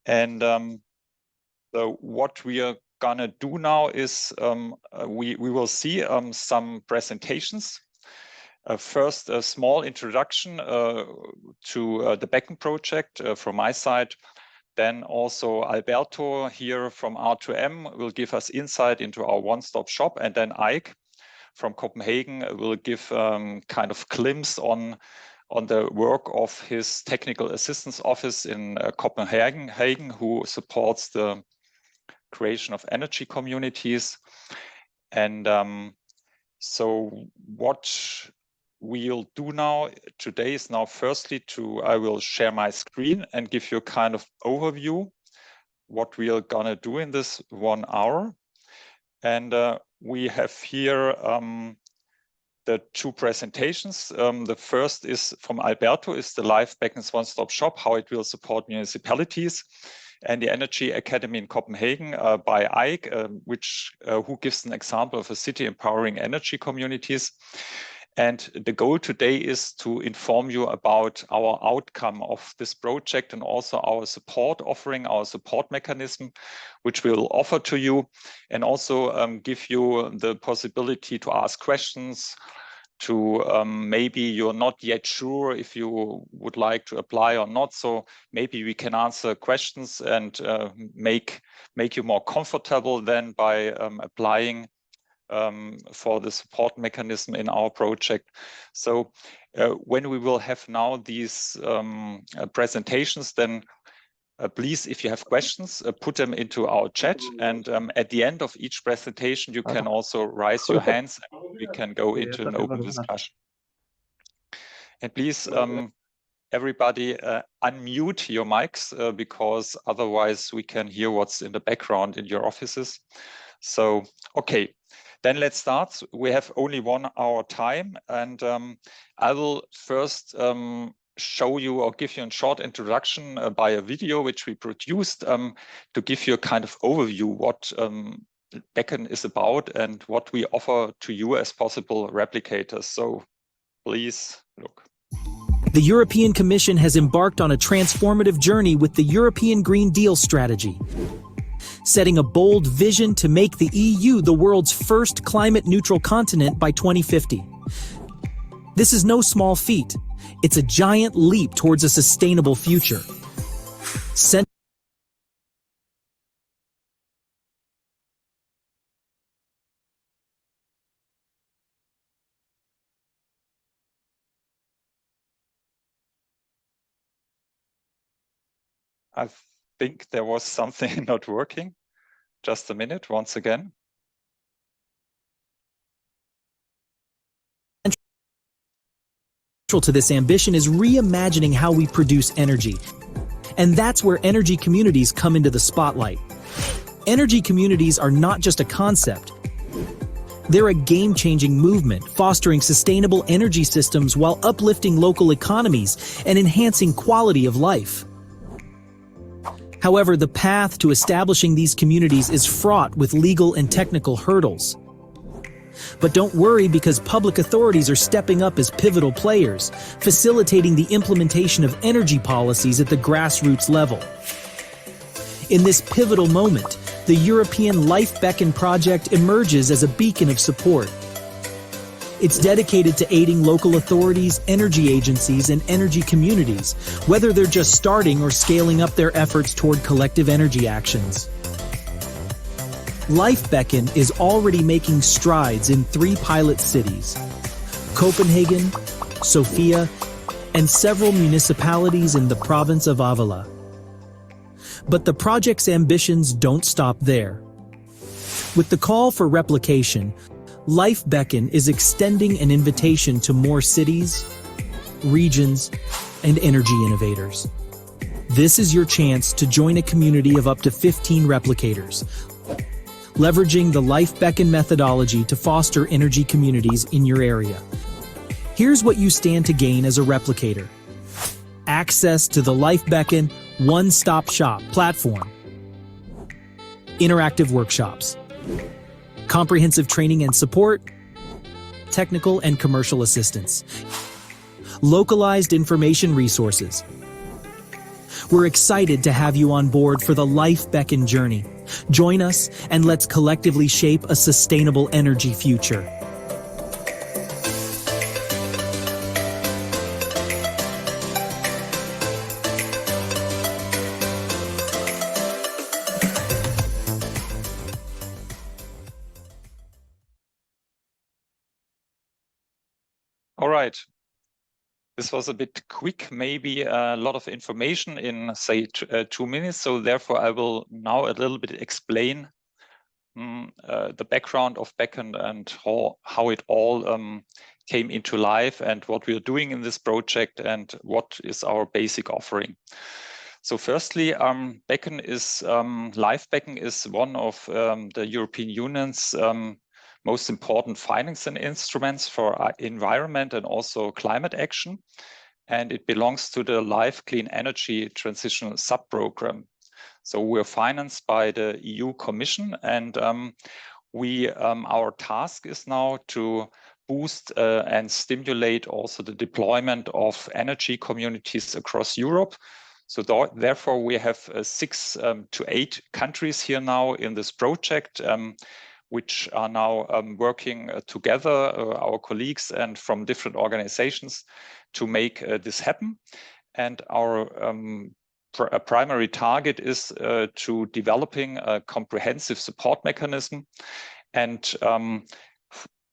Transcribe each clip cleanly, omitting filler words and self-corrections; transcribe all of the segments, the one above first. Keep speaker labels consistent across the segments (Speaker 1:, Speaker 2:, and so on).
Speaker 1: And so what we are gonna do now is we will see some presentations. First, a small introduction to the Beckon project from my side. Then also Alberto here from R2M will give us insight into our one-stop shop, and then Ike from Copenhagen will give kind of glimpse on the work of his technical assistance office in Copenhagen, who supports the creation of energy communities. And so what we'll do now today is now firstly I will share my screen and give you a kind of overview what we are gonna do in this 1 hour. And we have here the 2 presentations. The first is from Alberto, is the LIFE-BECKON's one-stop shop, how it will support municipalities, and the Energy Academy in Copenhagen by Ike, who gives an example of a city empowering energy communities. And the goal today is to inform you about our outcome of this project and also our support offering, our support mechanism, which we'll offer to you, and also give you the possibility to ask questions, to maybe you're not yet sure if you would like to apply or not. So maybe we can answer questions and make you more comfortable then by applying for the support mechanism in our project. So when we will have now these presentations, then please, if you have questions, put them into our chat. And at the end of each presentation, you can also raise your hands and we can go into an open discussion. And please, everybody unmute your mics because otherwise we can hear what's in the background in your offices. So, okay. Then let's start. We have only 1 hour time, and I will first show you or give you a short introduction by a video which we produced to give you a kind of overview what Beckon is about and what we offer to you as possible replicators. So please look.
Speaker 2: The European Commission has embarked on a transformative journey with the European Green Deal strategy, setting a bold vision to make the EU the world's first climate-neutral continent by 2050. This is no small feat. It's a giant leap towards a sustainable future.
Speaker 1: I think there was something not working. Just a minute, once again.
Speaker 2: Central to this ambition is reimagining how we produce energy. And that's where energy communities come into the spotlight. Energy communities are not just a concept. They're a game-changing movement, fostering sustainable energy systems while uplifting local economies and enhancing quality of life. However, the path to establishing these communities is fraught with legal and technical hurdles. But don't worry, because public authorities are stepping up as pivotal players, facilitating the implementation of energy policies at the grassroots level. In this pivotal moment, the European LIFE-BECKON project emerges as a beacon of support. It's dedicated to aiding local authorities, energy agencies, and energy communities, whether they're just starting or scaling up their efforts toward collective energy actions. LIFE-BECKON is already making strides in 3 pilot cities: Copenhagen, Sofia, and several municipalities in the province of Avila. But the project's ambitions don't stop there. With the call for replication, LIFE-BECKON is extending an invitation to more cities, regions, and energy innovators. This is your chance to join a community of up to 15 replicators, leveraging the LIFE-BECKON methodology to foster energy communities in your area. Here's what you stand to gain as a replicator: access to the LIFE-BECKON one-stop shop platform, interactive workshops, comprehensive training and support, technical and commercial assistance, localized information resources. We're excited to have you on board for the LIFE-BECKON journey. Join us and let's collectively shape a sustainable energy future.
Speaker 1: All right. This was a bit quick, maybe a lot of information in, say, 2 minutes. So therefore, I will now a little bit explain the background of Beckon and how it all came into life and what we are doing in this project and what is our basic offering. So firstly, Beckon is, LIFE-BECKON is one of the European Union's most important financing instruments for environment and also climate action. And it belongs to the LIFE Clean Energy Transition Sub-Program. So we're financed by the EU Commission, and our task is now to boost and stimulate also the deployment of energy communities across Europe. So therefore, we have 6 to 8 countries here now in this project, which are now working together, our colleagues and from different organizations, to make this happen. And our primary target is to developing a comprehensive support mechanism, and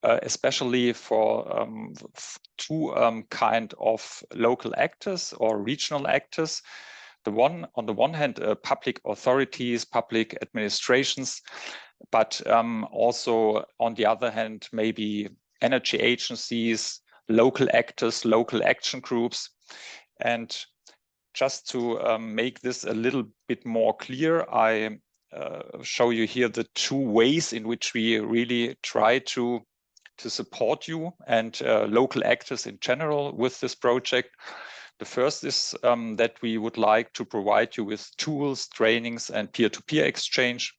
Speaker 1: especially for 2 kind of local actors or regional actors. On the one hand, public authorities, public administrations, but also on the other hand, maybe energy agencies, local actors, local action groups. And just to make this a little bit more clear, I show you here the 2 ways in which we really try to support you and local actors in general with this project. The first is that we would like to provide you with tools, trainings, and peer-to-peer exchange.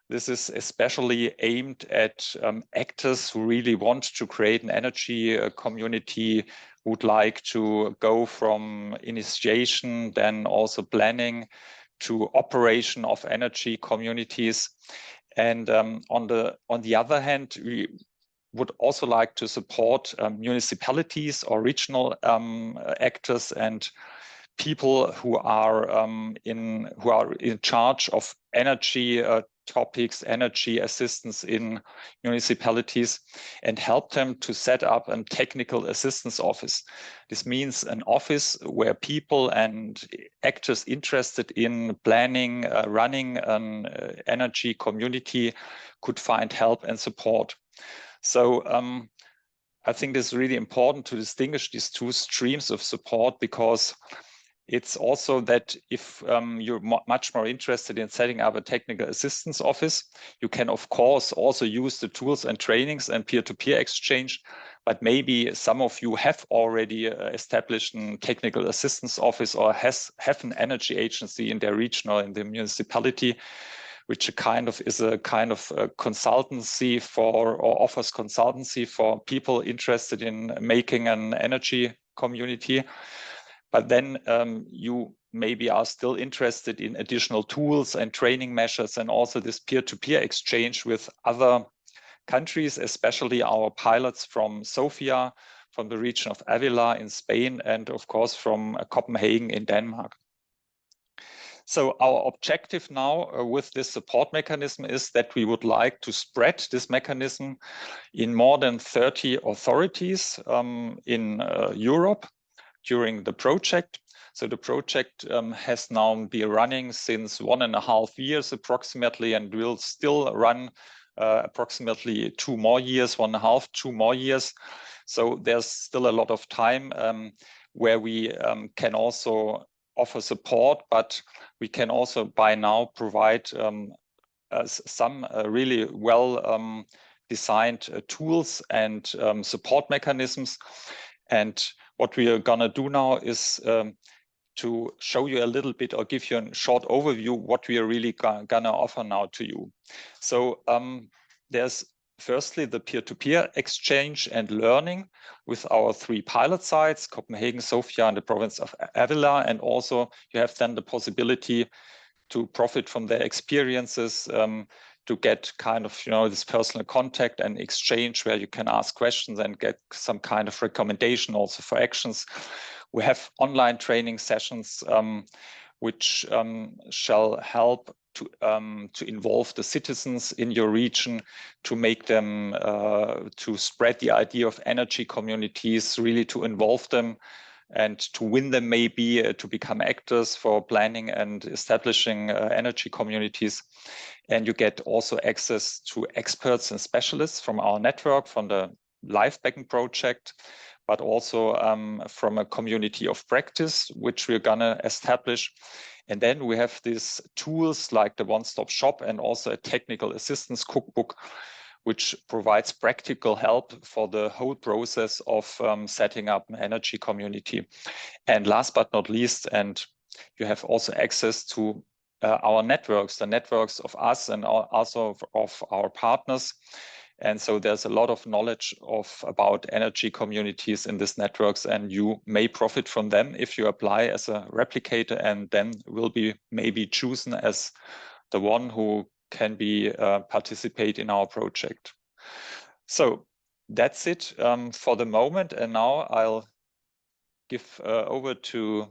Speaker 1: This is especially aimed at actors who really want to create an energy community, would like to go from initiation, then also planning to operation of energy communities. And on the other hand, we would also like to support municipalities or regional actors and people who are in charge of energy topics, energy assistance in municipalities, and help them to set up a technical assistance office. This means an office where people and actors interested in planning, running an energy community could find help and support. So I think it's really important to distinguish these 2 streams of support, because it's also that if you're much more interested in setting up a technical assistance office, you can of course also use the tools and trainings and peer-to-peer exchange, but maybe some of you have already established a technical assistance office or have an energy agency in their region or in the municipality, which is a kind of consultancy for, or offers consultancy for people interested in making an energy community. But then you maybe are still interested in additional tools and training measures, and also this peer-to-peer exchange with other countries, especially our pilots from Sofia, from the region of Avila in Spain, and of course from Copenhagen in Denmark. So our objective now with this support mechanism is that we would like to spread this mechanism in more than 30 authorities in Europe during the project. So the project has now been running since 1.5 years approximately, and will still run approximately 2 more years, 1.5, 2 more years. So there's still a lot of time where we can also offer support, but we can also by now provide some really well designed tools and support mechanisms. And what we are gonna do now is to show you a little bit or give you a short overview what we are really gonna offer now to you. So there's firstly, the peer-to-peer exchange and learning with our 3 pilot sites, Copenhagen, Sofia, and the province of Avila. And also you have then the possibility to profit from their experiences, to get kind of, this personal contact and exchange where you can ask questions and get some kind of recommendation also for actions. We have online training sessions, which shall help to involve the citizens in your region, to make them, to spread the idea of energy communities, really to involve them and to win them, maybe to become actors for planning and establishing energy communities. And you get also access to experts and specialists from our network, from the LIFE-BECKON project, but also from a community of practice, which we're gonna establish. And then we have these tools like the one-stop shop and also a technical assistance cookbook, which provides practical help for the whole process of setting up an energy community. And last but not least, and you have also access to our networks, the networks of us and also of our partners. And so there's a lot of knowledge about energy communities in these networks, and you may profit from them if you apply as a replicator, and then will be maybe chosen as the one who can be participate in our project. So that's it for the moment. And now I'll give over to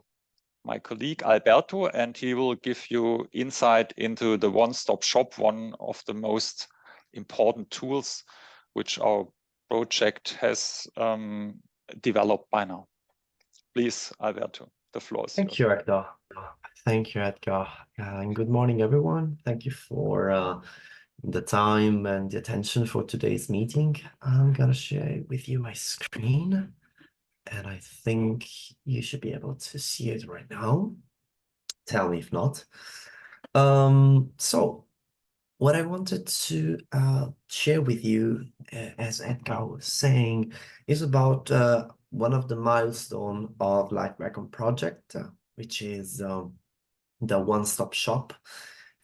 Speaker 1: my colleague Alberto, and he will give you insight into the one-stop shop, one of the most important tools which our project has developed by now. Please, Alberto, the floor is yours.
Speaker 3: Thank you, Edgar. Thank you, Edgar. And good morning, everyone. Thank you for the time and the attention for today's meeting. I'm gonna share with you my screen, and I think you should be able to see it right now. Tell me if not. So what I wanted to share with you, as Edgar was saying, is about one of the milestones of LIFE-BECKON project, which is the one-stop shop.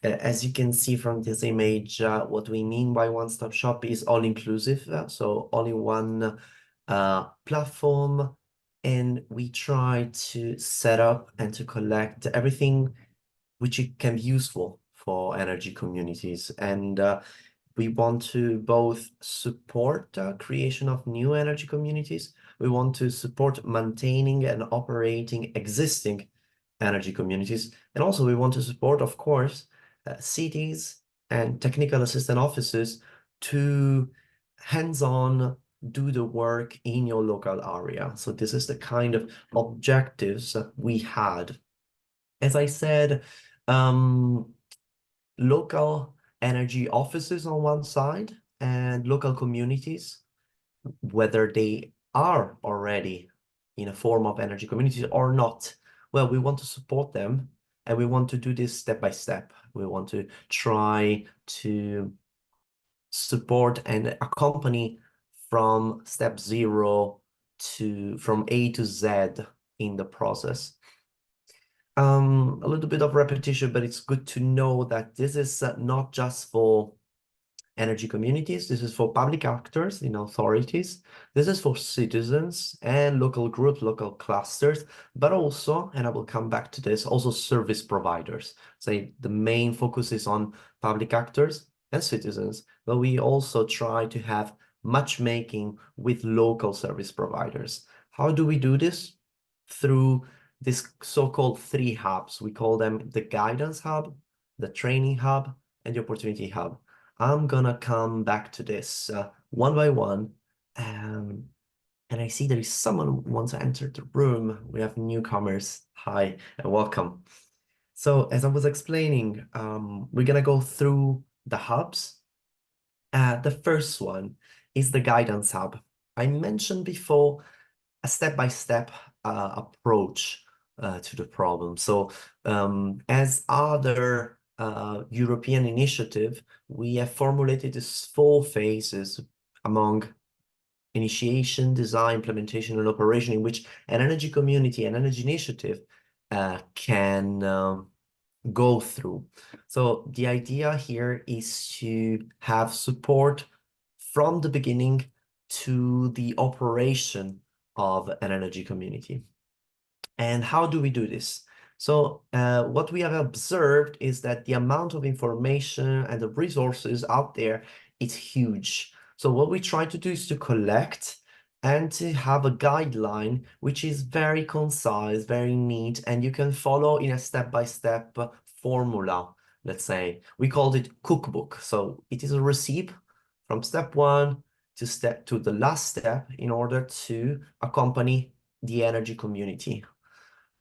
Speaker 3: As you can see from this image, what we mean by one-stop shop is all-inclusive, so all-in-one platform, and we try to set up and to collect everything which it can be useful for energy communities. And we want to both support creation of new energy communities. We want to support maintaining and operating existing energy communities. And also we want to support, of course, cities and technical assistant offices to hands-on do the work in your local area. So this is the kind of objectives that we had. As I said, local energy offices on one side and local communities, whether they are already in a form of energy communities or not, well, we want to support them, and we want to do this step by step. We want to try to support and accompany from step 0 from A to Z in the process. A little bit of repetition, but it's good to know that this is not just for energy communities. This is for public actors in authorities. This is for citizens and local groups, local clusters, but also, and I will come back to this, also service providers. So the main focus is on public actors and citizens, but we also try to have matchmaking with local service providers. How do we do this? Through this so-called 3 hubs. We call them the guidance hub, the training hub, and the opportunity hub. I'm gonna come back to this one by one. And I see there is someone who wants to enter the room. We have newcomers. Hi and welcome. So as I was explaining, we're gonna go through the hubs. The first one is the guidance hub. I mentioned before a step-by-step approach to the problem. So as other European initiative, we have formulated these 4 phases among initiation, design, implementation, and operation, in which an energy community, an energy initiative can go through. So the idea here is to have support from the beginning to the operation of an energy community. And how do we do this? So what we have observed is that the amount of information and the resources out there is huge. So what we try to do is to collect and to have a guideline which is very concise, very neat, and you can follow in a step-by-step formula, let's say. We called it cookbook. So it is a recipe from step one to the last step in order to accompany the energy community.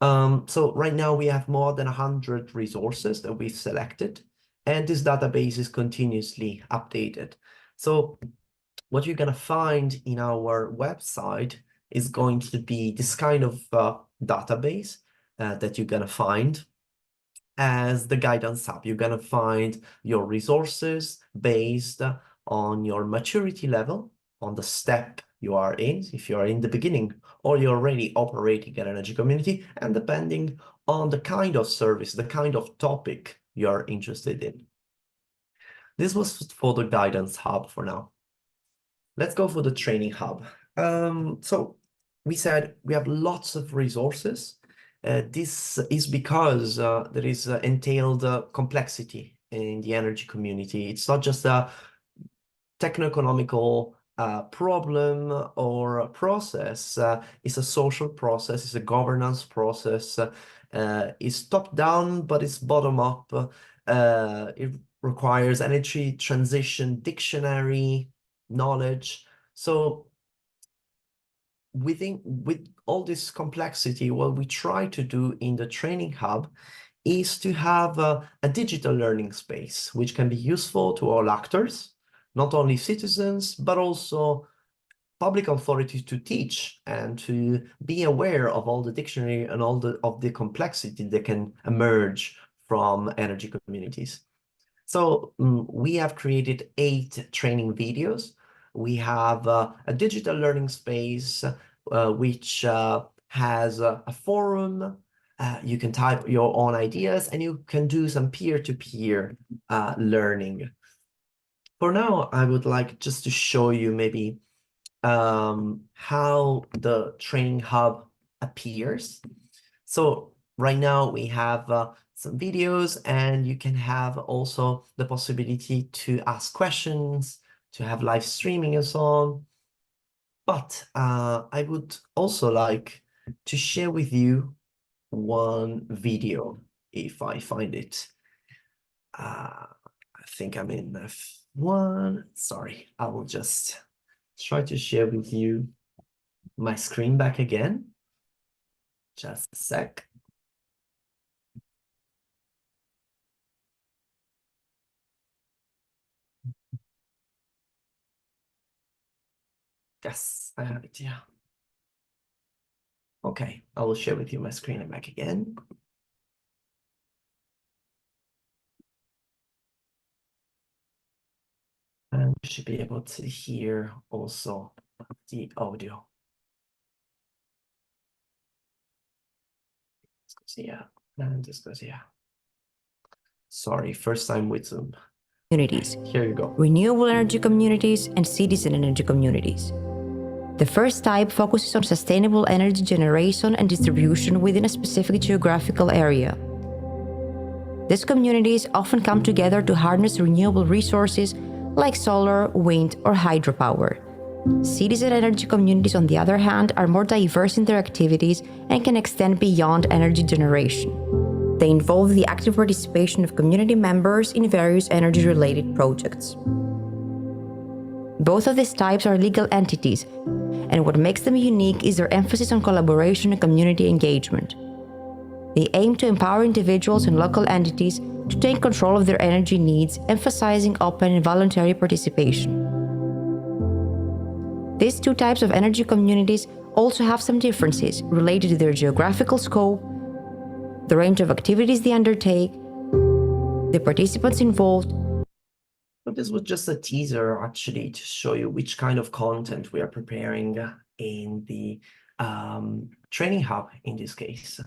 Speaker 3: So right now we have more than 100 resources that we've selected, and this database is continuously updated. So what you're going to find in our website is going to be this kind of database that you're going to find as the guidance hub. You're going to find your resources based on your maturity level, on the step you are in, if you are in the beginning or you're already operating an energy community, and depending on the kind of service, the kind of topic you are interested in. This was for the guidance hub for now. Let's go for the training hub. So we said we have lots of resources. This is because there is entailed complexity in the energy community. It's not just a techno-economical problem or a process. It's a social process, it's a governance process. It's top-down, but it's bottom-up. It requires energy transition dictionary knowledge. So with all this complexity, what we try to do in the training hub is to have a digital learning space, which can be useful to all actors, not only citizens, but also public authorities to teach and to be aware of all the dictionary and all of the complexity that can emerge from energy communities. So we have created 8 training videos. We have a digital learning space, which has a forum. You can type your own ideas and you can do some peer-to-peer learning. For now, I would like just to show you maybe how the training hub appears. So right now we have some videos, and you can have also the possibility to ask questions, to have live streaming and so on. But I would also like to share with you one video, if I find it. I think I'm in F1. Sorry, I will just try to share with you my screen back again. Just a sec. Yes, I have it, yeah. Okay, I will share with you my screen and back again. And you should be able to hear also the audio. This goes here, and this goes here. Sorry, first time with Zoom.
Speaker 4: Communities.
Speaker 3: Here you go.
Speaker 4: Renewable energy communities and citizen energy communities. The first type focuses on sustainable energy generation and distribution within a specific geographical area. These communities often come together to harness renewable resources like solar, wind, or hydropower. Citizen energy communities, on the other hand, are more diverse in their activities and can extend beyond energy generation. They involve the active participation of community members in various energy-related projects. Both of these types are legal entities, and what makes them unique is their emphasis on collaboration and community engagement. They aim to empower individuals and local entities to take control of their energy needs, emphasizing open and voluntary participation. These two types of energy communities also have some differences related to their geographical scope, the range of activities they undertake, the participants involved.
Speaker 3: But this was just a teaser, actually, to show you which kind of content we are preparing in the training hub in this case.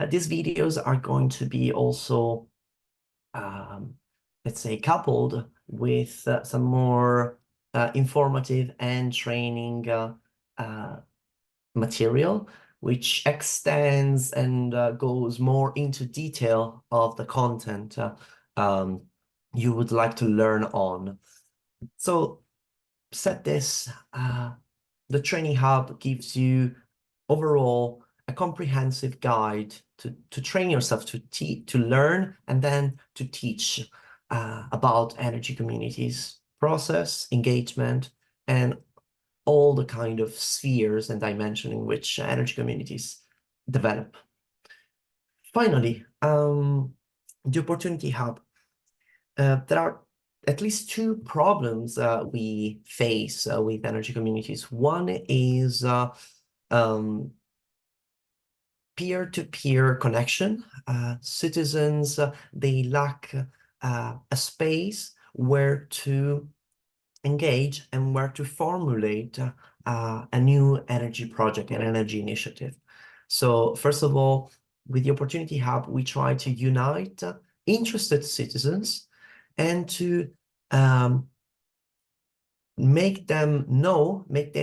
Speaker 3: These videos are going to be also, let's say, coupled with some more informative and training material, which extends and goes more into detail of the content you would like to learn on. So said this, the Training Hub gives you overall a comprehensive guide to train yourself to learn and then to teach about energy communities, process, engagement, and all the kind of spheres and dimension in which energy communities develop. Finally, the Opportunity Hub. There are at least two problems we face with energy communities. One is peer-to-peer connection. Citizens, they lack a space where to engage and where to formulate a new energy project, an energy initiative. So first of all, with the Opportunity Hub, we try to unite interested citizens and to make them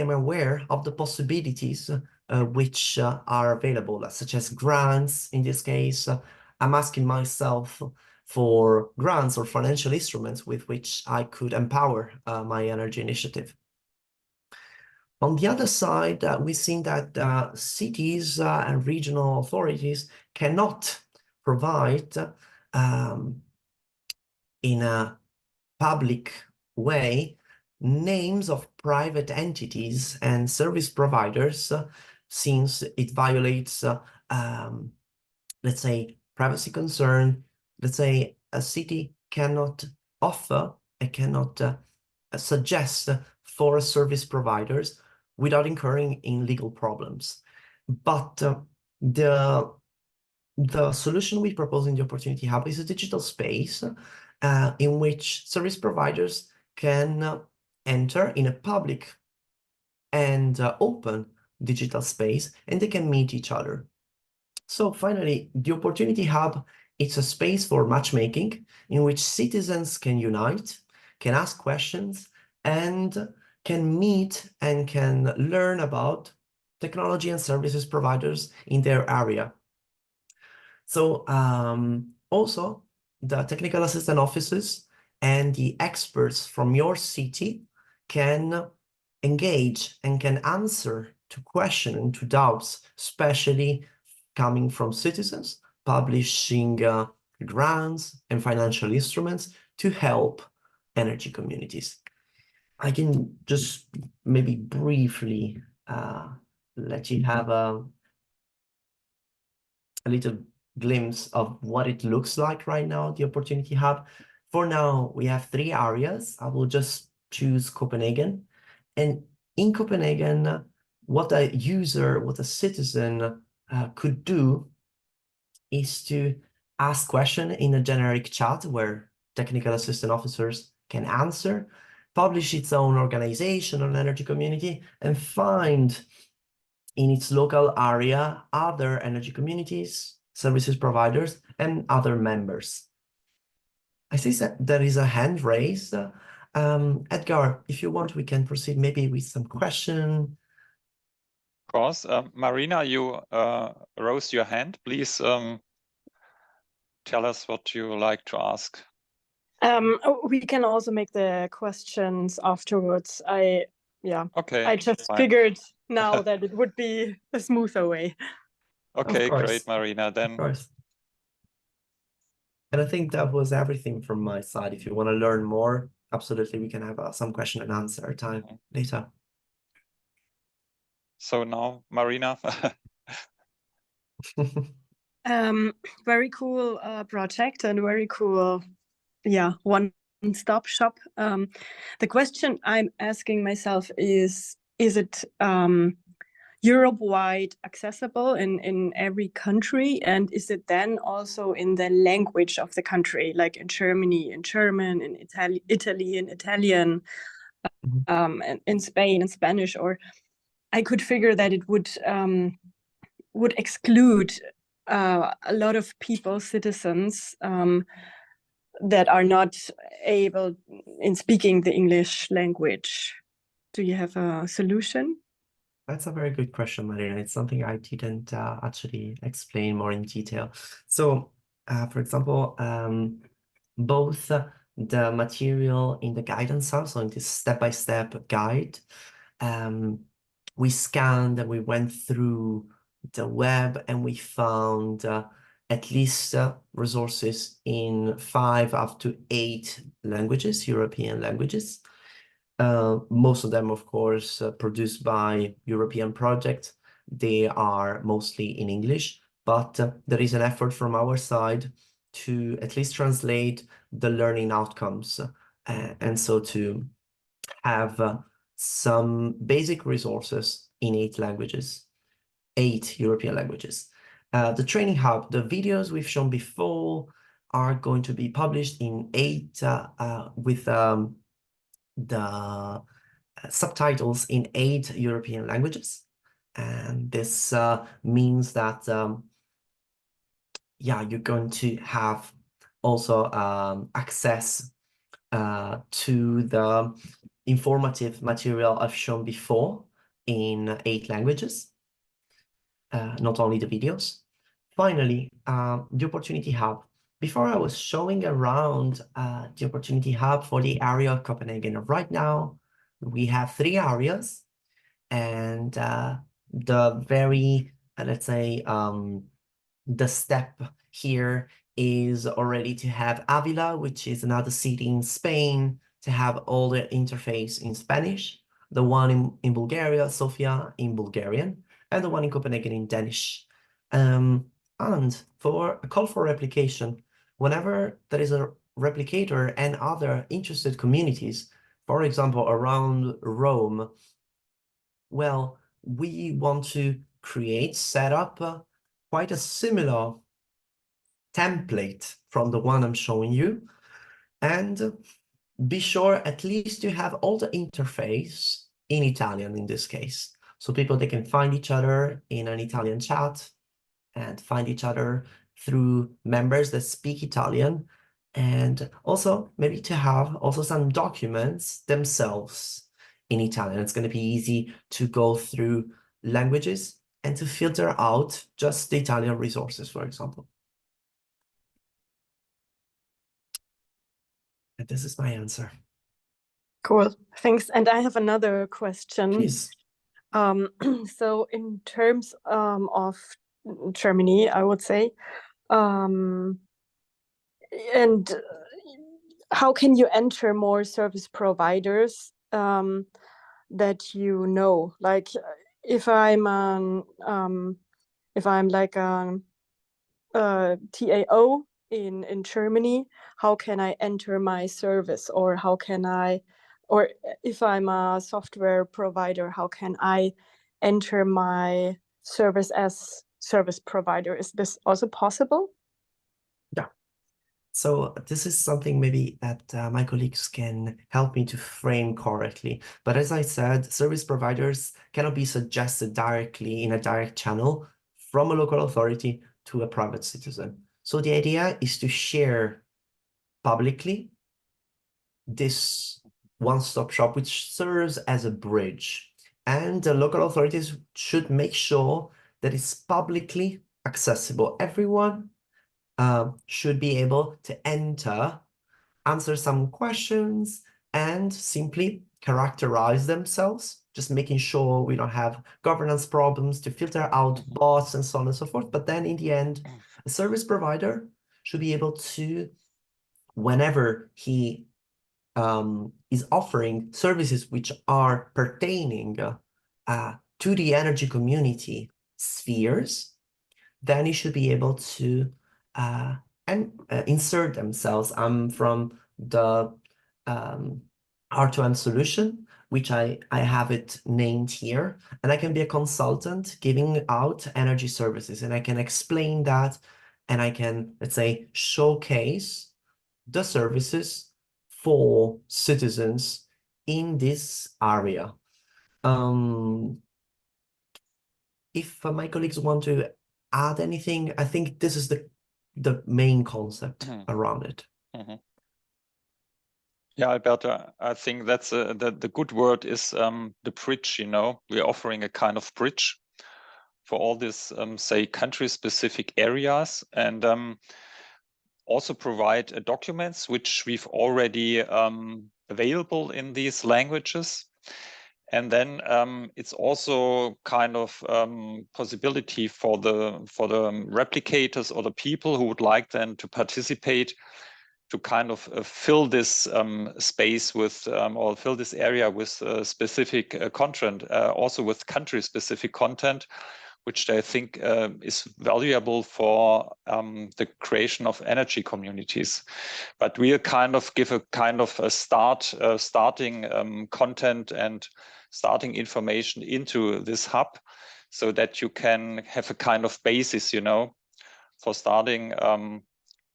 Speaker 3: aware of the possibilities which are available, such as grants. In this case, I'm asking myself for grants or financial instruments with which I could empower my energy initiative. On the other side, we've seen that cities and regional authorities cannot provide in a public way names of private entities and service providers, since it violates, let's say, privacy concern. Let's say a city cannot offer, it cannot suggest for service providers without incurring in legal problems. But the solution we propose in the Opportunity Hub is a digital space in which service providers can enter in a public and open digital space, and they can meet each other. So finally, the Opportunity Hub, it's a space for matchmaking in which citizens can unite, can ask questions, and can meet and can learn about technology and services providers in their area. So also, the technical assistant offices and the experts from your city can engage and can answer to questions and to doubts, especially coming from citizens, publishing grants and financial instruments to help energy communities. I can just maybe briefly let you have a little glimpse of what it looks like right now, the Opportunity Hub. For now, we have 3 areas. I will just choose Copenhagen. And in Copenhagen, what a citizen could do is to ask questions in a generic chat where technical assistant officers can answer, publish its own organization or energy community, and find in its local area other energy communities, services providers, and other members. I see that there is a hand raised. Edgar, if you want, we can proceed maybe with some question.
Speaker 1: Of course. Marina, you rose your hand. Please tell us what you like to ask.
Speaker 5: We can also make the questions afterwards.
Speaker 1: Okay.
Speaker 5: I just
Speaker 1: fine.
Speaker 5: figured now that it would be a smoother way.
Speaker 1: Okay, great, Marina. Then.
Speaker 3: Of course. And I think that was everything from my side. If you want to learn more, absolutely, we can have some question and answer time later.
Speaker 1: So now, Marina.
Speaker 5: Very cool project and very cool, one-stop shop. The question I'm asking myself is it Europe-wide accessible in every country? And is it then also in the language of the country, like in Germany, in German, in Italy, in Italian, and in Spain, in Spanish? Or I could figure that it would exclude a lot of people, citizens, that are not able in speaking the English language. Do you have a solution?
Speaker 3: That's a very good question, Marina. It's something I didn't actually explain more in detail. So, for example, both the material in the guidance house, so in this step-by-step guide, we scanned and we went through the web and we found at least resources in 5 up to 8 languages, European languages. Most of them, of course, produced by European projects. They are mostly in English, but there is an effort from our side to at least translate the learning outcomes, and so to have some basic resources in 8 languages, 8 European languages. The training hub, the videos we've shown before are going to be published in 8 with the subtitles in 8 European languages. And this means that, yeah, you're going to have also access to the informative material I've shown before in 8 languages, not only the videos. Finally, the Opportunity Hub. Before I was showing around the Opportunity Hub for the area of Copenhagen. Right now, we have 3 areas, and the very, let's say, the step here is already to have Avila, which is another city in Spain, to have all the interface in Spanish, the one in Bulgaria, Sofia in Bulgarian, and the one in Copenhagen in Danish. And for a call for replication, whenever there is a replicator and other interested communities, for example, around Rome, well, we want to set up quite a similar template from the one I'm showing you, and be sure at least to have all the interface in Italian in this case, so people, they can find each other in an Italian chat and find each other through members that speak Italian, and also maybe to have also some documents themselves in Italian. It's going to be easy to go through languages and to filter out just the Italian resources, for example. And this is my answer.
Speaker 5: Cool, thanks. And I have another question.
Speaker 3: Please.
Speaker 5: So in terms of Germany, I would say, and how can you enter more service providers that you know? Like if I'm like a TAO in Germany, how can I enter my service, or how can I, or if I'm a software provider, how can I enter my service as service provider? Is this also possible?
Speaker 3: Yeah. So this is something maybe that my colleagues can help me to frame correctly. But as I said, service providers cannot be suggested directly in a direct channel from a local authority to a private citizen. So the idea is to share publicly this one-stop shop, which serves as a bridge. And the local authorities should make sure that it's publicly accessible. Everyone should be able to enter, answer some questions, and simply characterize themselves, just making sure we don't have governance problems, to filter out bots and so on and so forth. But then in the end, a service provider should be able to, whenever he is offering services which are pertaining to the energy community spheres, then he should be able to insert themselves. I'm from the R2M solution, which I have it named here, and I can be a consultant giving out energy services, and I can explain that, and I can, let's say, showcase the services for citizens in this area. If my colleagues want to add anything, I think this is the main concept around it.
Speaker 1: Mm-hmm. Yeah, Alberto, I think that's the good word is the bridge. You know, we're offering a kind of bridge for all these, say, country-specific areas, and also provide documents which we've already available in these languages. And then it's also kind of possibility for the replicators or the people who would like then to participate to kind of fill this space with or fill this area with specific content, also with country-specific content, which I think is valuable for the creation of energy communities. But we'll kind of give a kind of a starting content and starting information into this hub, so that you can have a kind of basis, you know, for starting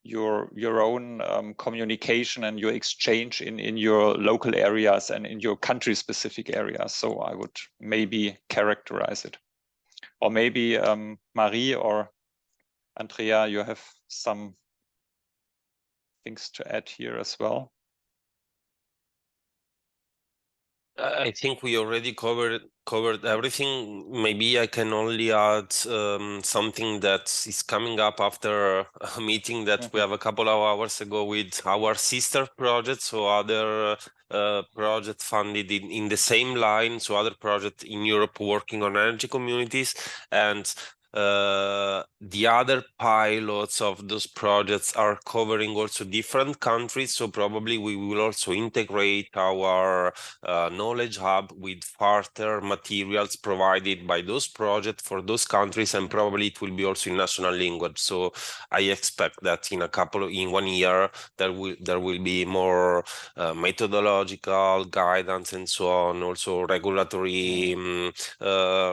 Speaker 1: your own communication and your exchange in your local areas and in your country-specific areas. So I would maybe characterize it. Or maybe Marie or Andrea, you have some things to add here as well.
Speaker 6: I think we already covered everything. Maybe I can only add something that is coming up after a meeting that we have a couple of hours ago with our sister projects, so other project funded in the same line, so other project in Europe working on energy communities, and the other pilots of those projects are covering also different countries, so probably we will also integrate our knowledge hub with further materials provided by those projects for those countries, and probably it will be also in national language. So I expect that in 1 year there will be more methodological guidance and so on, also regulatory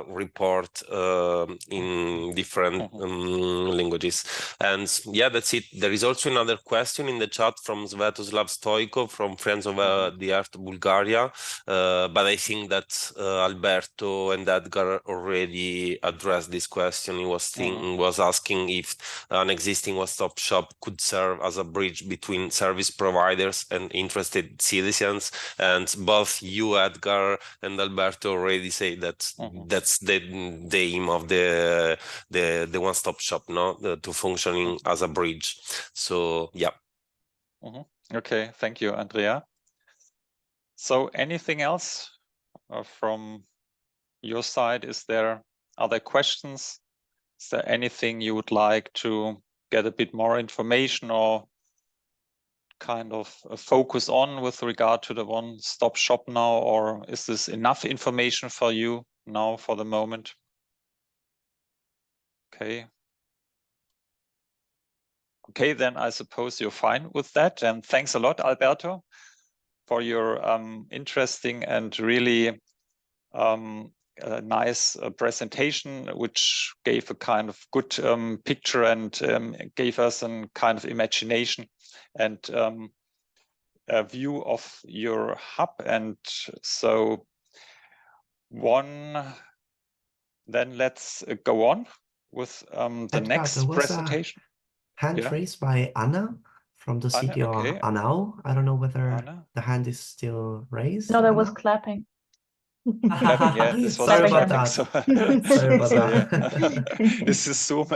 Speaker 6: report in different languages. And yeah, that's it. There is also another question in the chat from Svetoslav Stoikov from Friends of the Earth Bulgaria, but I think that Alberto and Edgar already addressed this question. He was asking if an existing one-stop shop could serve as a bridge between service providers and interested citizens, and both you, Edgar, and Alberto already say that that's the aim of the one-stop shop, no, to functioning as a bridge. So yeah.
Speaker 1: Okay, thank you, Andrea. So anything else from your side? Is there other questions? Is there anything you would like to get a bit more information or kind of focus on with regard to the one-stop shop now, or is this enough information for you now for the moment? Okay, then I suppose you're fine with that. And thanks a lot, Alberto, for your interesting and really nice presentation, which gave a kind of good picture and gave us a kind of imagination and a view of your hub. And so then let's go on with the
Speaker 3: Edgar,
Speaker 1: next
Speaker 3: there was
Speaker 1: presentation.
Speaker 3: Hand raised by Anna from the city of Anau. I don't know whether the hand is still raised.
Speaker 7: No, that was clapping.
Speaker 1: Clapping, yeah. This was
Speaker 3: Sorry
Speaker 1: clapping,
Speaker 3: about that.
Speaker 1: so
Speaker 3: Sorry about
Speaker 1: that. This is Zoom.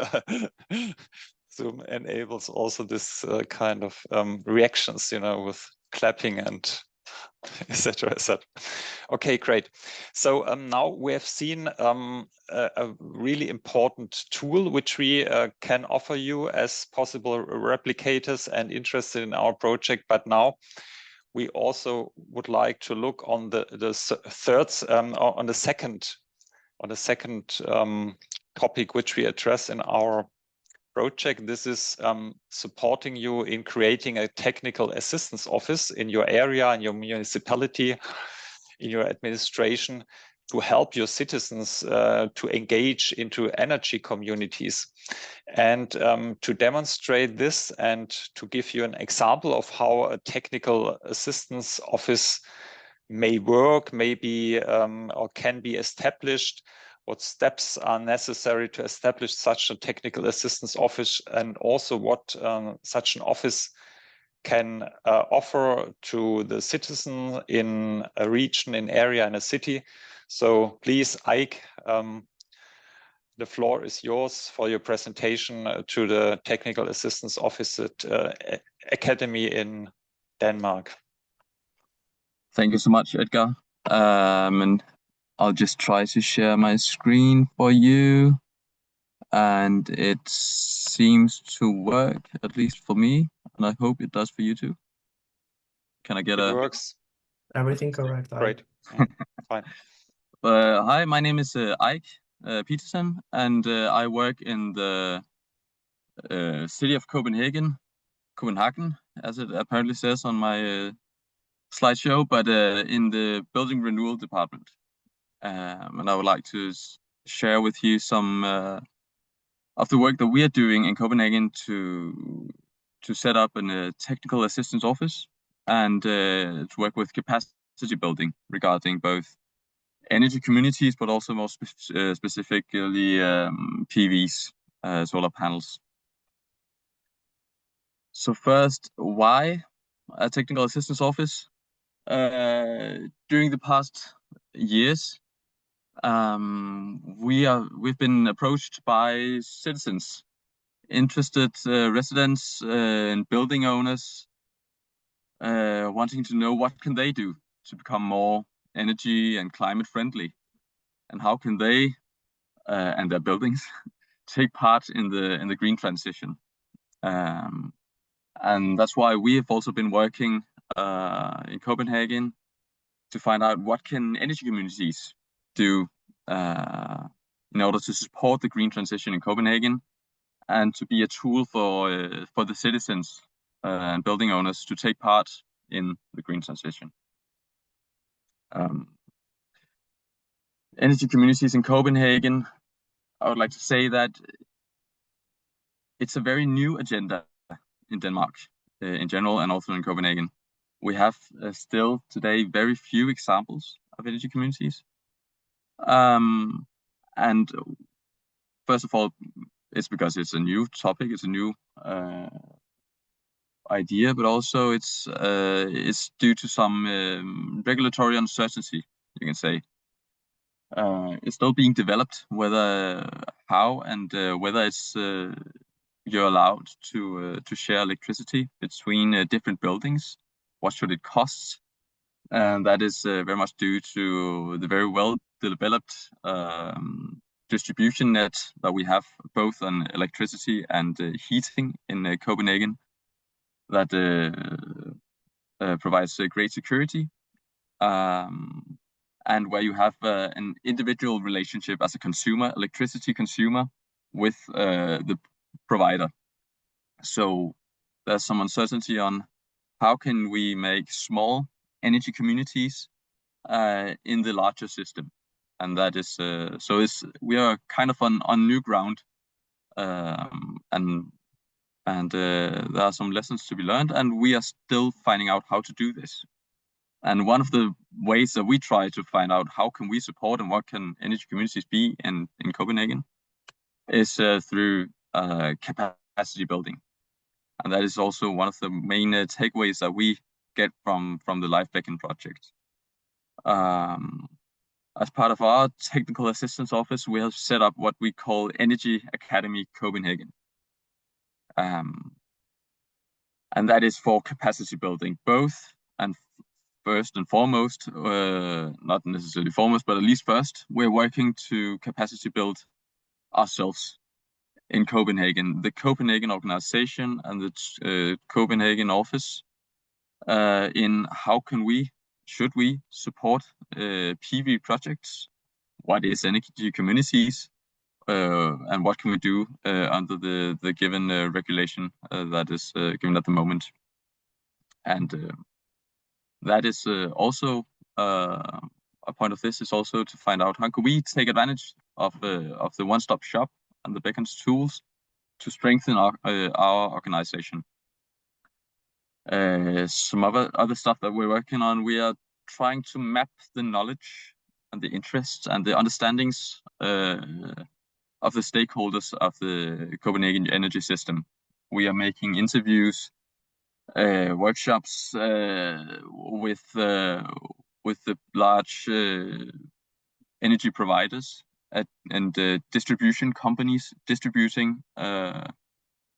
Speaker 1: Zoom enables also this kind of reactions, you know, with clapping and etc. Okay, great. So now we have seen a really important tool which we can offer you as possible replicators and interested in our project. But now we also would like to look on the second topic which we address in our project. This is supporting you in creating a technical assistance office in your area, in your municipality, in your administration, to help your citizens to engage into energy communities. And to demonstrate this and to give you an example of how a technical assistance office may work, maybe or can be established, what steps are necessary to establish such a technical assistance office, and also what such an office can offer to the citizen in a region, in area, in a city. So please, Ike, the floor is yours for your presentation to the Technical Assistance Office at Academy in Denmark.
Speaker 7: Thank you so much, Edgar. And I'll just try to share my screen for you. And it seems to work, at least for me, and I hope it does for you too. Can I get
Speaker 1: It works.
Speaker 3: Everything correct.
Speaker 1: Great. Fine.
Speaker 7: Hi, my name is Ike Petersen, and I work in the city of Copenhagen, as it apparently says on my slideshow, but in the building renewal department. And I would like to share with you some of the work that we are doing in Copenhagen to set up a technical assistance office and to work with capacity building regarding both energy communities, but also more specifically PVs, solar panels. So first, why a technical assistance office? During the past years, we've been approached by citizens, interested residents and building owners, wanting to know what can they do to become more energy and climate friendly, and how can they and their buildings take part in the green transition. And that's why we have also been working in Copenhagen to find out what can energy communities do in order to support the green transition in Copenhagen and to be a tool for the citizens and building owners to take part in the green transition. Energy communities in Copenhagen, I would like to say that it's a very new agenda in Denmark in general, and also in Copenhagen. We have still today very few examples of energy communities. And first of all, it's because it's a new topic, it's a new idea, but also it's due to some regulatory uncertainty, you can say. It's still being developed, how and whether it's you're allowed to share electricity between different buildings. What should it cost? And that is very much due to the very well developed distribution net that we have both on electricity and heating in Copenhagen that provides great security, and where you have an individual relationship as a consumer, electricity consumer, with the provider. So there's some uncertainty on how can we make small energy communities in the larger system, and that is we are kind of on new ground, and there are some lessons to be learned, and we are still finding out how to do this. And one of the ways that we try to find out how can we support and what can energy communities be in Copenhagen is through capacity building. And that is also one of the main takeaways that we get from the LIFE-BECKON project. As part of our technical assistance office, we have set up what we call Energy Academy Copenhagen. And that is for capacity building, both and first and foremost, not necessarily foremost, but at least first, we're working to capacity build ourselves in Copenhagen. The Copenhagen organization and the Copenhagen office in how should we support PV projects? What is energy communities? And what can we do under the given regulation that is given at the moment? And that is also a point of this is also to find out how can we take advantage of the one-stop shop and the Beckon's tools to strengthen our organization. Some other stuff that we're working on, we are trying to map the knowledge and the interests and the understandings of the stakeholders of the Copenhagen energy system. We are making interviews workshops with the large energy providers and distribution companies distributing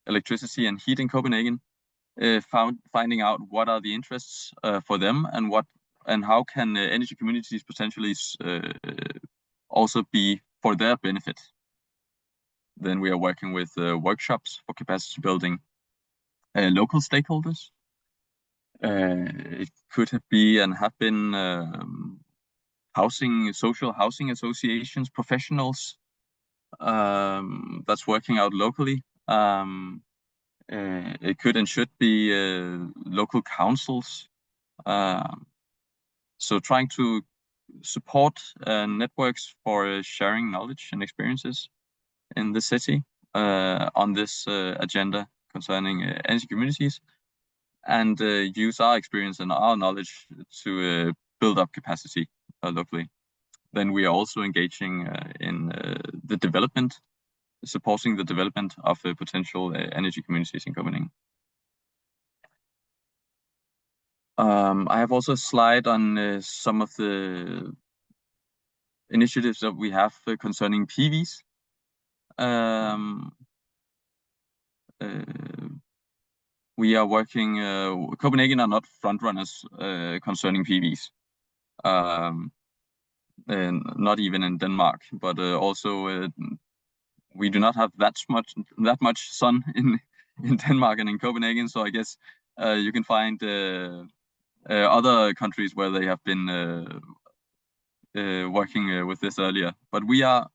Speaker 7: electricity and heat in Copenhagen, finding out what are the interests for them and how can energy communities potentially also be for their benefit. Then we are working with workshops for capacity building local stakeholders. It could be and have been social housing associations, professionals that's working out locally. It could and should be local councils. So trying to support networks for sharing knowledge and experiences in the city on this agenda concerning energy communities, and use our experience and our knowledge to build up capacity locally. Then we are also engaging in the development, supporting the development of potential energy communities in Copenhagen. I have also a slide on some of the initiatives that we have concerning PVs. We are working, Copenhagen are not frontrunners concerning PVs. And not even in Denmark, but also we do not have that much sun in Denmark and in Copenhagen. So I guess you can find other countries where they have been working with this earlier. But we are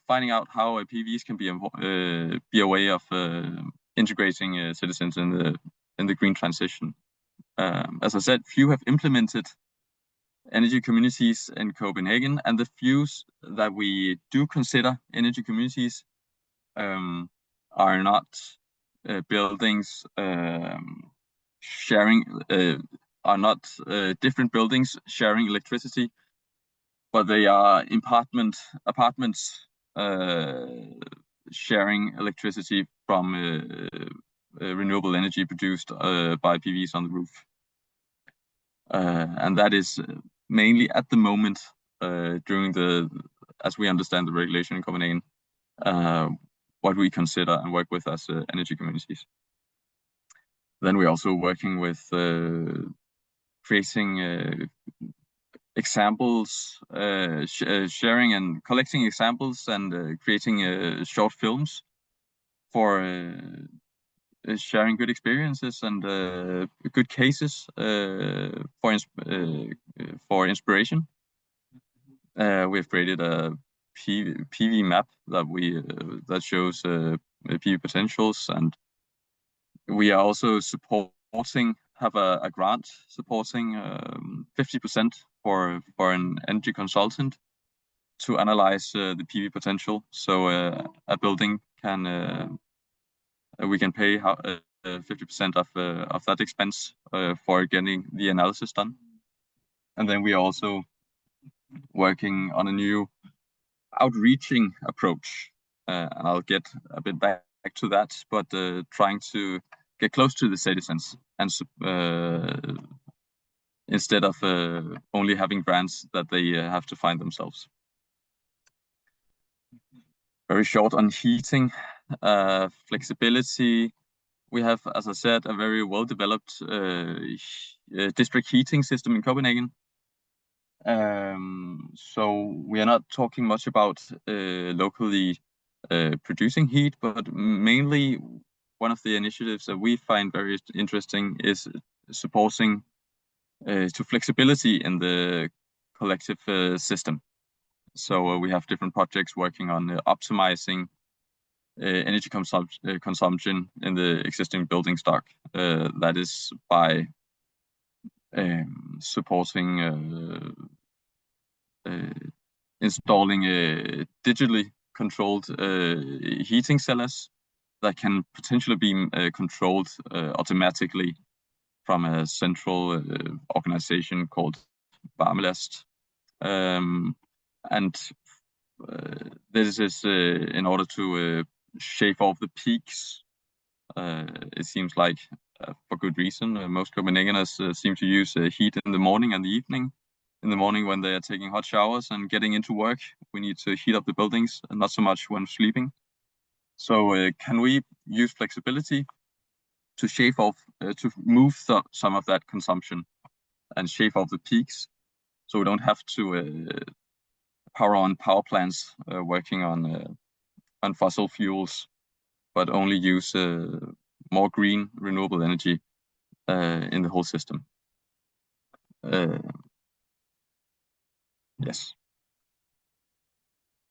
Speaker 7: finding out how PVs can be a way of integrating citizens in the green transition. As I said, few have implemented energy communities in Copenhagen, and the few that we do consider energy communities are not buildings sharing, are not different buildings sharing electricity, but they are apartments sharing electricity from renewable energy produced by PVs on the roof. And that is mainly at the moment as we understand the regulation in Copenhagen, what we consider and work with as energy communities. Then we're also working with creating examples, sharing and collecting examples, and creating short films for sharing good experiences and good cases for inspiration. We've created a PV map that shows PV potentials, and we are also have a grant supporting 50% for an energy consultant to analyze the PV potential. So a building we can pay 50% of that expense for getting the analysis done. And then we are also working on a new outreaching approach, and I'll get a bit back to that, but trying to get close to the citizens and instead of only having grants that they have to find themselves. Very short on heating, flexibility. We have, as I said, a very well-developed district heating system in Copenhagen. So we are not talking much about locally producing heat, but mainly one of the initiatives that we find very interesting is supporting to flexibility in the collective system. So we have different projects working on optimizing energy consumption in the existing building stock. That is by supporting installing digitally controlled heating cellars that can potentially be controlled automatically from a central organization called Varmelast. And this is in order to shave off the peaks. It seems like for good reason. Most Copenhageners seem to use heat in the morning and the evening. In the morning when they are taking hot showers and getting into work, we need to heat up the buildings, and not so much when sleeping. So can we use flexibility to shave off, to move some of that consumption and shave off the peaks, so we don't have to power on power plants working on fossil fuels, but only use more green renewable energy in the whole system. Yes.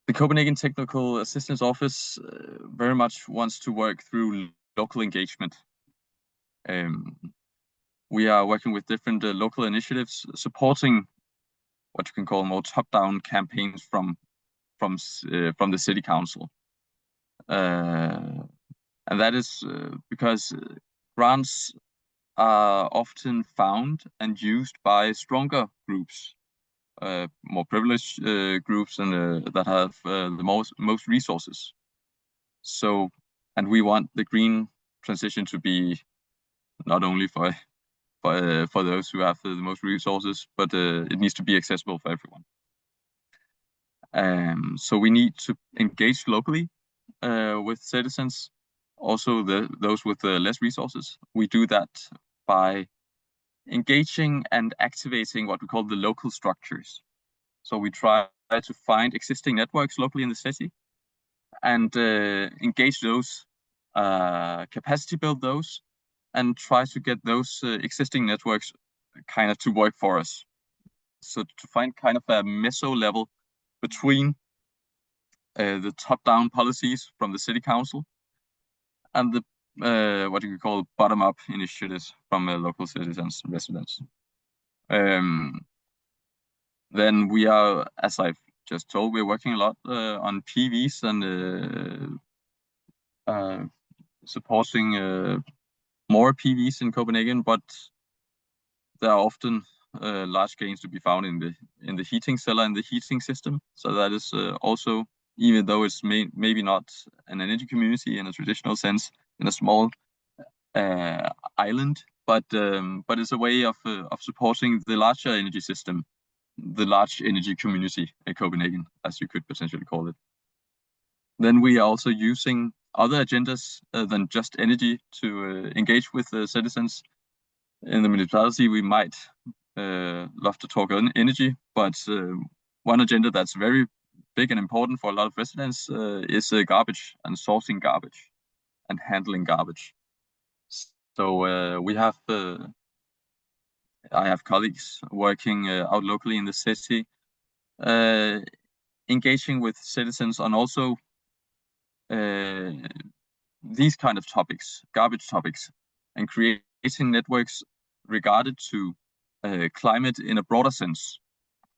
Speaker 7: The Copenhagen Technical Assistance Office very much wants to work through local engagement. We are working with different local initiatives supporting what you can call more top-down campaigns from the city council. And that is because grants are often found and used by stronger groups, more privileged groups, and that have the most resources. So, and we want the green transition to be not only for those who have the most resources, but it needs to be accessible for everyone. So we need to engage locally with citizens, also those with less resources. We do that by engaging and activating what we call the local structures. So we try to find existing networks locally in the city and engage those, capacity build those, and try to get those existing networks kind of to work for us. So to find kind of a meso level between the top-down policies from the city council and the what you could call bottom-up initiatives from local citizens and residents. Then we are, as I've just told, we're working a lot on PVs and supporting more PVs in Copenhagen, but there are often large gains to be found in the heating cellar and the heating system. So that is also, even though it's maybe not an energy community in a traditional sense, in a small island, but it's a way of supporting the larger energy system, the large energy community in Copenhagen, as you could potentially call it. Then we are also using other agendas than just energy to engage with the citizens. In the municipality, we might love to talk on energy, but one agenda that's very big and important for a lot of residents is garbage and sorting garbage and handling garbage. So we have, I have colleagues working out locally in the city, engaging with citizens on also these kind of topics, garbage topics, and creating networks regarded to climate in a broader sense.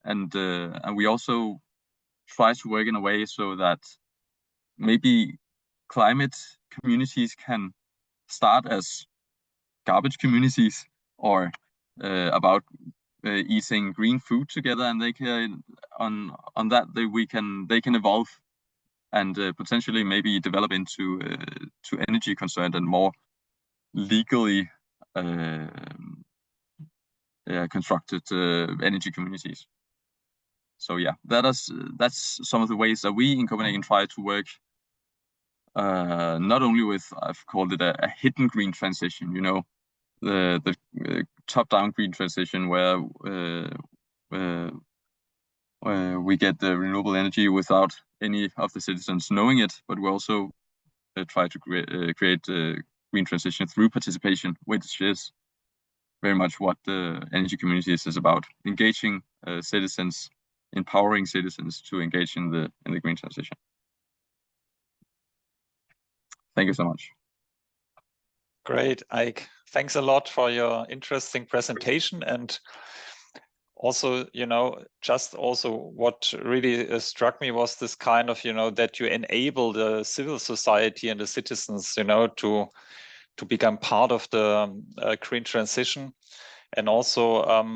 Speaker 7: And we also try to work in a way so that maybe climate communities can start as garbage communities, or about eating green food together, and they can on that they can evolve and potentially maybe develop into to energy concerned and more legally constructed energy communities. So yeah, that's some of the ways that we in Copenhagen try to work, not only with, I've called it a hidden green transition, you know, the top-down green transition where we get the renewable energy without any of the citizens knowing it, but we also try to create green transition through participation, which is very much what the energy communities is about: engaging citizens, empowering citizens to engage in the green transition. Thank you so much.
Speaker 1: Great, Ike. Thanks a lot for your interesting presentation. And also, you know, just also what really struck me was this kind of, you know, that you enable the civil society and the citizens, you know, to become part of the green transition, and also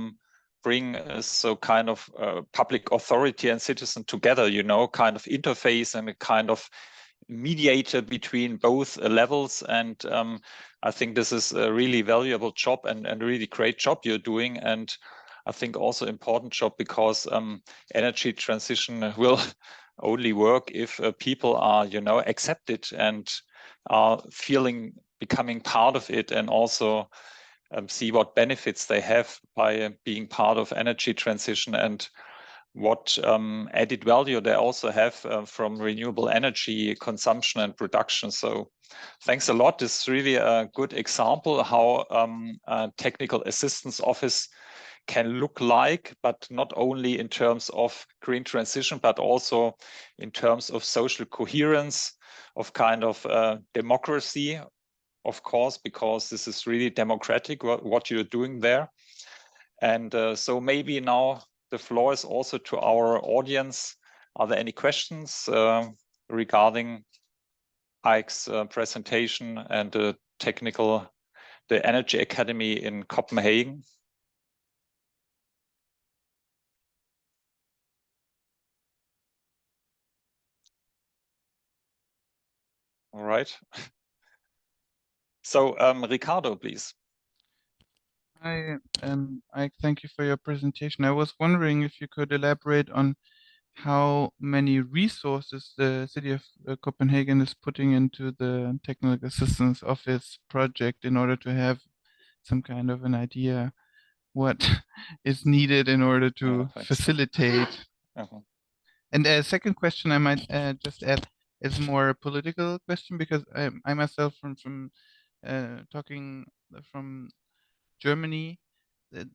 Speaker 1: bring so kind of public authority and citizen together, you know, kind of interface and a kind of mediator between both levels. And I think this is a really valuable job and a really great job you're doing. And I think also important job, because energy transition will only work if people are, accepted and are becoming part of it, and also see what benefits they have by being part of energy transition, and what added value they also have from renewable energy consumption and production. So thanks a lot. This is really a good example how a technical assistance office can look like, but not only in terms of green transition, but also in terms of social coherence, of kind of democracy, of course, because this is really democratic what you're doing there. And so maybe now the floor is also to our audience. Are there any questions regarding Ike's presentation and the Energy Academy in Copenhagen? All right. So Ricardo, please.
Speaker 8: I thank you for your presentation. I was wondering if you could elaborate on how many resources the city of Copenhagen is putting into the technical assistance office project in order to have some kind of an idea what is needed in order to facilitate. And a second question I might just add is more a political question, because I myself from talking from Germany,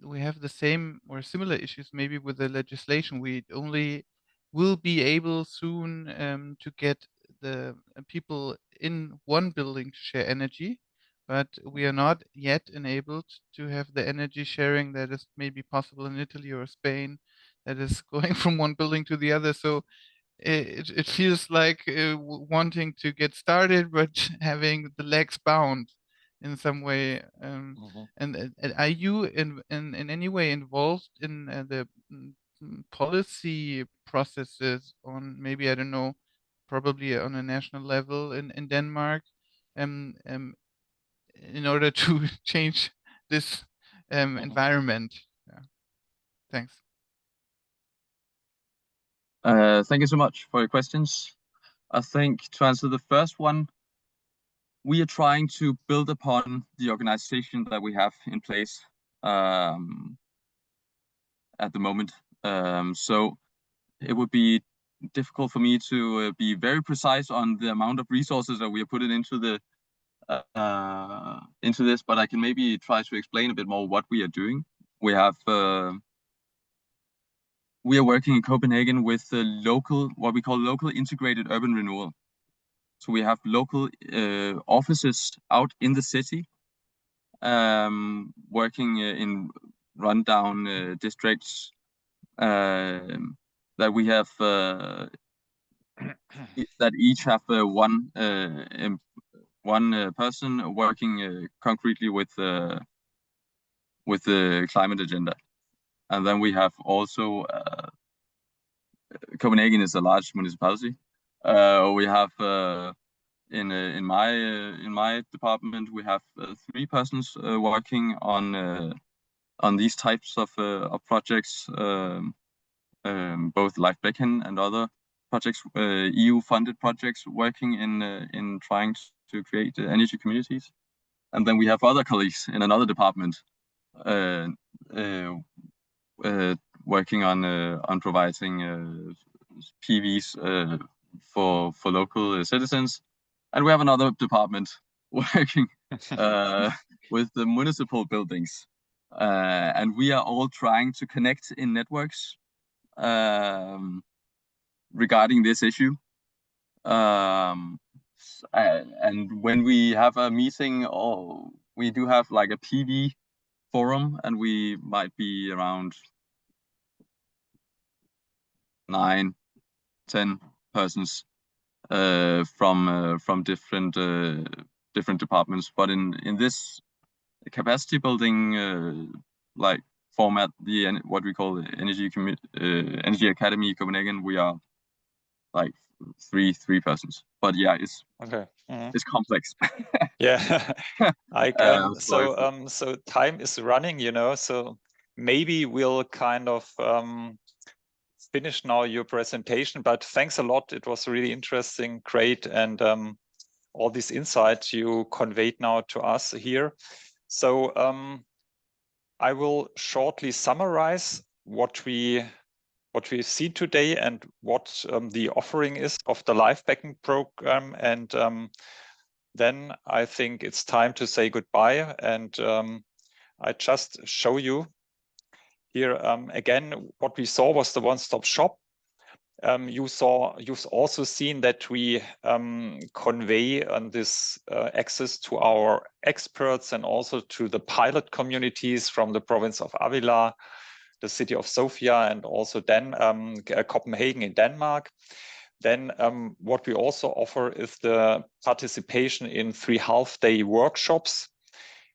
Speaker 8: we have the same or similar issues maybe with the legislation. We only will be able soon to get the people in one building to share energy, but we are not yet enabled to have the energy sharing that is maybe possible in Italy or Spain, that is going from one building to the other. So it feels like wanting to get started, but having the legs bound in some way. And are you in any way involved in the policy processes on maybe, I don't know, probably on a national level in Denmark, in order to change this environment? Yeah. Thanks.
Speaker 7: Thank you so much for your questions. I think to answer the first one, we are trying to build upon the organization that we have in place at the moment. So it would be difficult for me to be very precise on the amount of resources that we are putting into this, but I can maybe try to explain a bit more what we are doing. We have we are working in Copenhagen with what we call local integrated urban renewal. So we have local offices out in the city, working in rundown districts that we have that each have one person working concretely with the climate agenda. And then we have also Copenhagen is a large municipality. We have in my department we have 3 persons working on these types of projects, both LIFE-BECKON and other projects, EU-funded projects, working in trying to create energy communities. And then we have other colleagues in another department working on providing PVs for local citizens. And we have another department working with the municipal buildings. And we are all trying to connect in networks regarding this issue. And when we have a meeting, we do have like a PV forum, and we might be around 9-10 persons from different departments. But in this capacity building like format, what we call the Energy Academy Copenhagen, we are like three persons. but yeah, it's
Speaker 1: Okay. Mm-hmm.
Speaker 7: it's complex.
Speaker 1: Yeah.
Speaker 7: So
Speaker 1: so time is running, you know, so maybe we'll kind of finish now your presentation, but thanks a lot. It was really interesting, great, and all these insights you conveyed now to us here. So I will shortly summarize what we've seen today and what the offering is of the LIFE-BECKON program. And then I think it's time to say goodbye. And I just show you here again, what we saw was the one-stop shop. You've also seen that we convey on this access to our experts and also to the pilot communities from the province of Avila, the city of Sofia, and also then Copenhagen in Denmark. Then what we also offer is the participation in 3 half-day workshops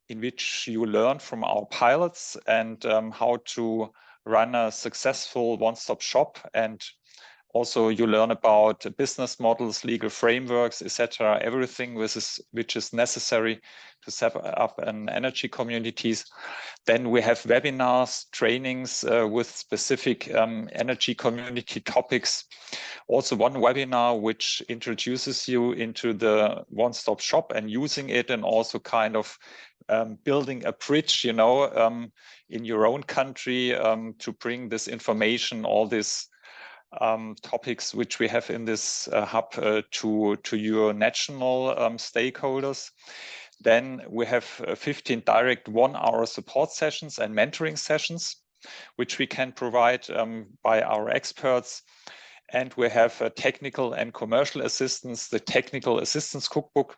Speaker 1: in which you learn from our pilots and how to run a successful one-stop shop, and also you learn about business models, legal frameworks, etc., everything which is necessary to set up an energy communities. Then we have webinars, trainings with specific energy community topics. Also one webinar which introduces you into the one-stop shop and using it, and also kind of building a bridge, you know, in your own country to bring this information, all this topics which we have in this hub to your national stakeholders. Then we have 15 direct 1-hour support sessions and mentoring sessions, which we can provide by our experts. And we have technical and commercial assistance, the technical assistance cookbook.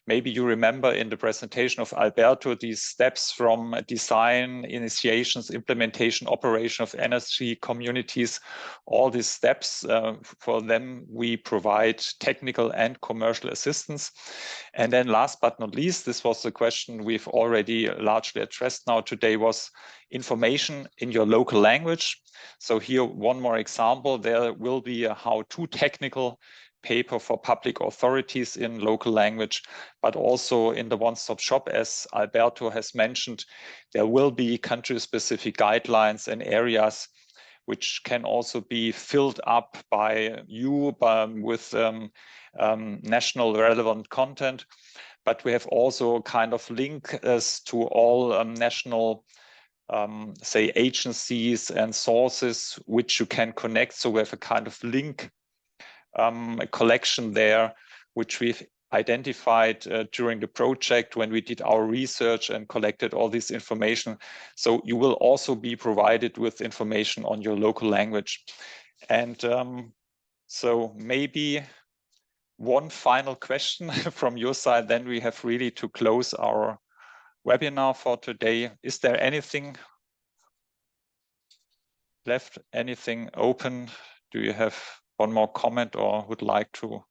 Speaker 1: Maybe you remember in the presentation of Alberto, these steps from design, initiations, implementation, operation of energy communities, all these steps, for them we provide technical and commercial assistance. And then last but not least, this was the question we've already largely addressed now today, was information in your local language. So here one more example, there will be a how-to technical paper for public authorities in local language, but also in the one-stop shop, as Alberto has mentioned, there will be country-specific guidelines and areas which can also be filled up by you with national relevant content. But we have also kind of links to all national say agencies and sources which you can connect. So we have a kind of link a collection there, which we've identified during the project when we did our research and collected all this information. So you will also be provided with information on your local language. And so maybe one final question from your side, then we have really to close our webinar for today. Is there anything left, anything open? Do you have one more comment or would like to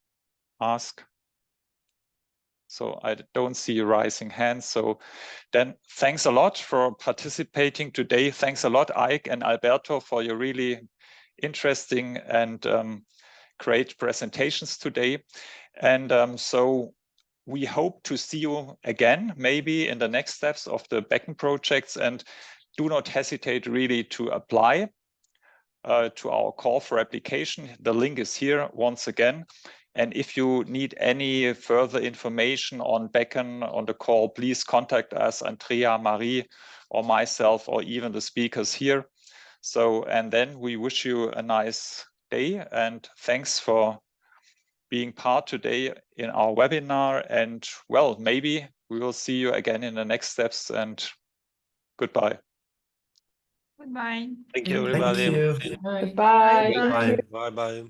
Speaker 1: ask? So I don't see you rising hands. So then thanks a lot for participating today. Thanks a lot, Ike and Alberto, for your really interesting and great presentations today. And so we hope to see you again, maybe in the next steps of the BECKON projects, and do not hesitate really to apply to our call for application. The link is here once again. And if you need any further information on BECKON on the call, please contact us, Andrea, Marie, or myself, or even the speakers here. So, and then we wish you a nice day, and thanks for being part today in our webinar. And well, maybe we will see you again in the next steps, and goodbye.
Speaker 9: Goodbye.
Speaker 6: Thank you,
Speaker 3: Thank
Speaker 6: everybody.
Speaker 3: you.
Speaker 9: Goodbye.
Speaker 3: Bye.
Speaker 6: Bye bye.